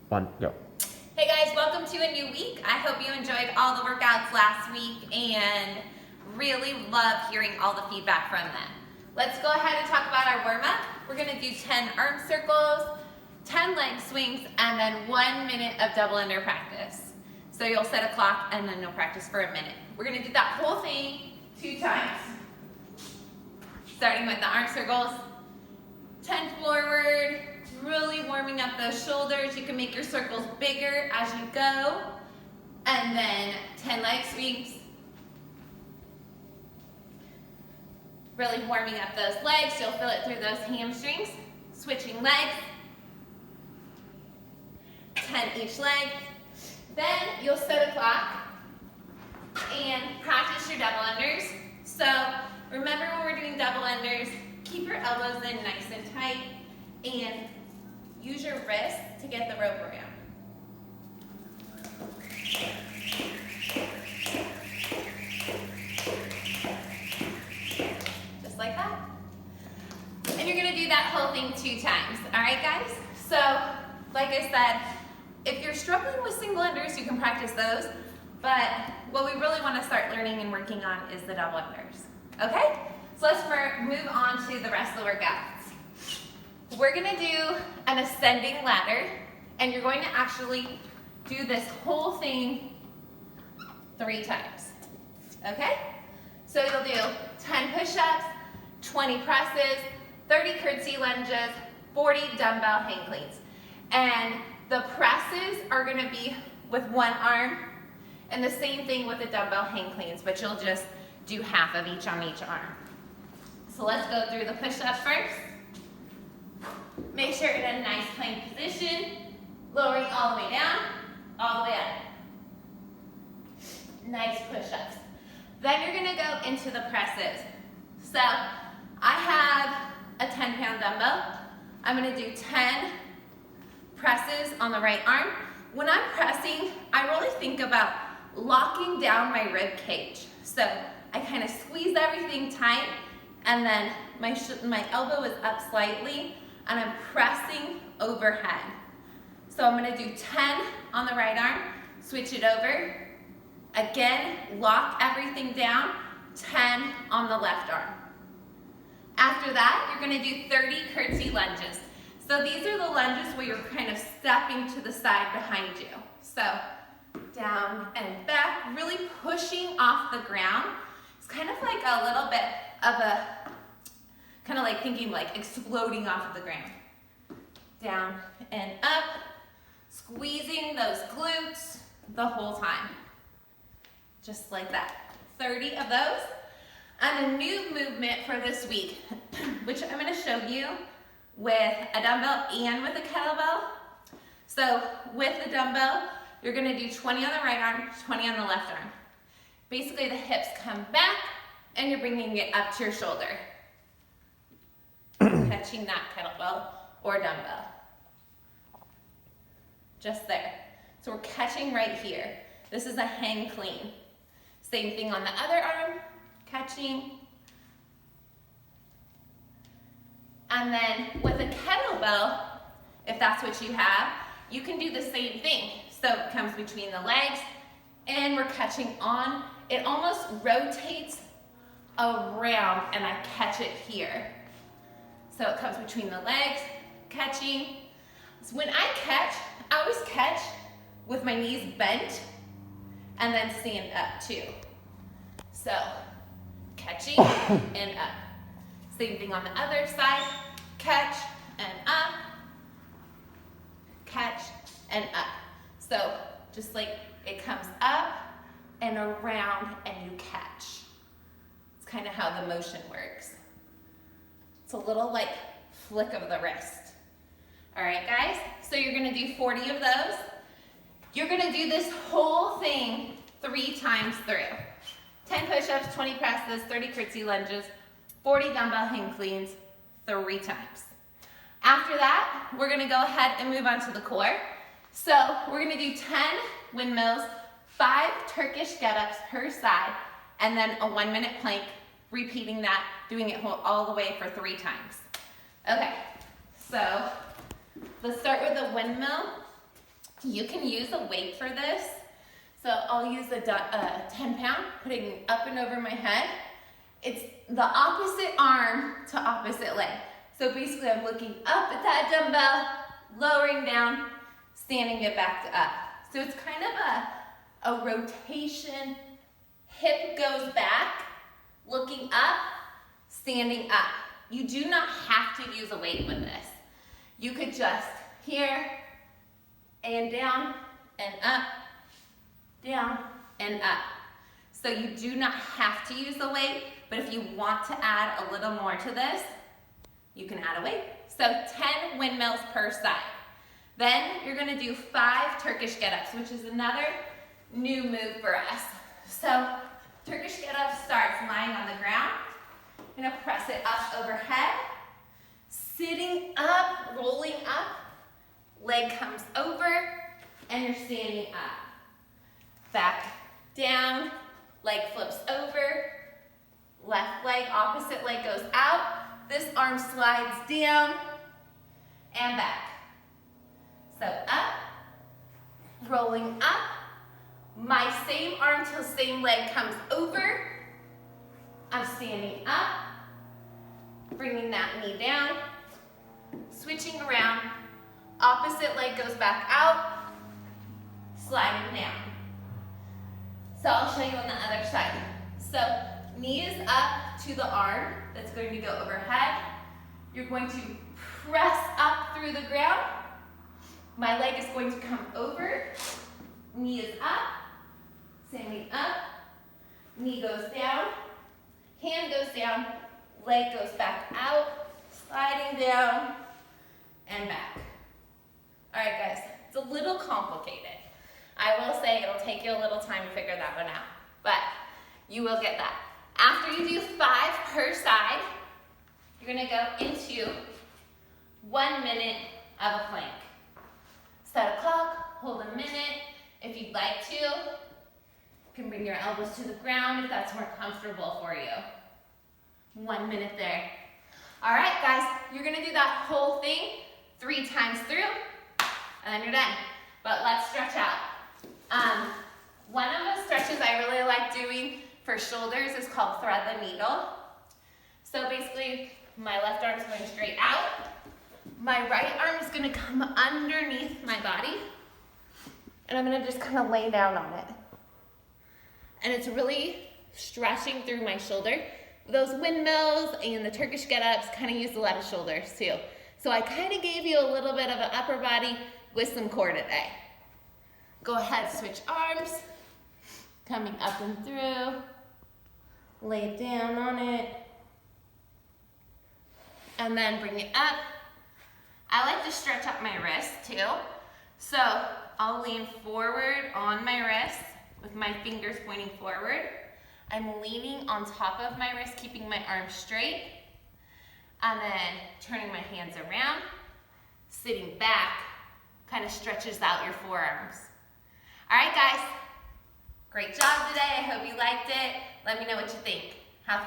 One, go. Hey guys, welcome to a new week. I hope you enjoyed all the workouts last week and really love hearing all the feedback from them. Let's go ahead and talk about our warm-up. We're gonna do 10 arm circles, 10 leg swings, and then 1 minute of double under practice. So you'll set a clock and then you'll practice for a minute. We're gonna do that whole thing 2 times. Starting with the arm circles, 10 forward, really warming up those shoulders. You can make your circles bigger as you go. And then 10 leg swings. Really warming up those legs. You'll feel it through those hamstrings. Switching legs. 10 each leg. Then you'll set a clock and practice your double unders. So remember when we're doing double unders, keep your elbows in nice and tight and use your wrist to get the rope around. Just like that. And you're gonna do that whole thing 2 times. All right, guys? So, like I said, if you're struggling with single unders, you can practice those. But what we really wanna start learning and working on is the double unders. Okay? So let's move on to the rest of the workouts. We're gonna do an ascending ladder, and you're going to actually do this whole thing 3 times, okay? So you'll do 10 push-ups, 20 presses, 30 curtsy lunges, 40 dumbbell hang cleans. And the presses are gonna be with 1 arm, and the same thing with the dumbbell hang cleans, but you'll just do half of each on each arm. So let's go through the push-ups first. Make sure you're in a nice plank position, lowering all the way down, all the way up. Nice push-ups. Then you're gonna go into the presses. So I have a 10-pound dumbbell. I'm gonna do 10 presses on the right arm. When I'm pressing, I really think about locking down my rib cage. So I kind of squeeze everything tight, and then my elbow is up slightly, and I'm pressing overhead. So I'm gonna do 10 on the right arm, switch it over. Again, lock everything down, 10 on the left arm. After that, you're gonna do 30 curtsy lunges. So these are the lunges where you're kind of stepping to the side behind you. So down and back, really pushing off the ground. It's kind of like a little bit of a, kind of like thinking like exploding off of the ground. Down and up, squeezing those glutes the whole time. Just like that. 30 of those. And a new movement for this week, which I'm gonna show you with a dumbbell and with a kettlebell. So with the dumbbell, you're gonna do 20 on the right arm, 20 on the left arm. Basically the hips come back and you're bringing it up to your shoulder. Catching that kettlebell or dumbbell. Just there. So we're catching right here. This is a hang clean. Same thing on the other arm, catching. And then with a kettlebell, if that's what you have, you can do the same thing. So it comes between the legs and we're catching on. It almost rotates around and I catch it here. So it comes between the legs, catching. So when I catch, I always catch with my knees bent and then stand up too. So catching and up. Same thing on the other side, catch and up, catch and up. So just like it comes up and around and you catch. It's kind of how the motion works. It's a little like flick of the wrist. All right, guys, so you're gonna do 40 of those. You're gonna do this whole thing 3 times through. 10 push-ups, 20 presses, 30 curtsy lunges, 40 dumbbell hang cleans, 3 times. After that, we're gonna go ahead and move on to the core. So we're gonna do 10 windmills, 5 Turkish get-ups per side, and then a 1-minute plank, repeating that, doing it all the way for 3 times. Okay, so let's start with the windmill. You can use a weight for this. So I'll use a 10 pound, putting up and over my head. It's the opposite arm to opposite leg. So basically I'm looking up at that dumbbell, lowering down, standing it back to up. So it's kind of a rotation, hip goes back, looking up, standing up. You do not have to use a weight with this. You could just here and down and up, down and up. So you do not have to use the weight, but if you want to add a little more to this, you can add a weight. So 10 windmills per side. Then you're gonna do 5 Turkish get-ups, which is another new move for us. So Turkish get-up starts lying on the ground. You're gonna press it up overhead, sitting up, rolling up, leg comes over, and you're standing up. Back down, leg flips over, left leg, opposite leg goes out, this arm slides down, and back. So up, rolling up, my same arm till same leg comes over, I'm standing up, bringing that knee down, switching around, opposite leg goes back out, sliding down. So I'll show you on the other side. So knee is up to the arm that's going to go overhead. You're going to press up through the ground. My leg is going to come over. Knee is up, standing up, knee goes down, hand goes down, leg goes back out, sliding down, and back. All right, guys, it's a little complicated. I will say it'll take you a little time to figure that one out, but you will get that. After you do 5 per side, you're gonna go into 1 minute of a plank. Set a clock, hold a minute. If you'd like to, you can bring your elbows to the ground if that's more comfortable for you. 1 minute there. All right, guys, you're gonna do that whole thing 3 times through, and then you're done. But let's stretch out. One of the stretches I really like doing for shoulders is called thread the needle. So basically, my left arm is going straight out. My right arm is gonna come underneath my body, and I'm gonna just kind of lay down on it. And it's really stretching through my shoulder. Those windmills and the Turkish get-ups kind of use a lot of shoulders too. So I kind of gave you a little bit of an upper body with some core today. Go ahead, switch arms, coming up and through, lay down on it, and then bring it up. I like to stretch up my wrist too. So I'll lean forward on my wrist with my fingers pointing forward. I'm leaning on top of my wrist, keeping my arms straight, and then turning my hands around, sitting back, kind of stretches out your forearms. All right, guys, great job today. I hope you liked it. Let me know what you think. Have fun.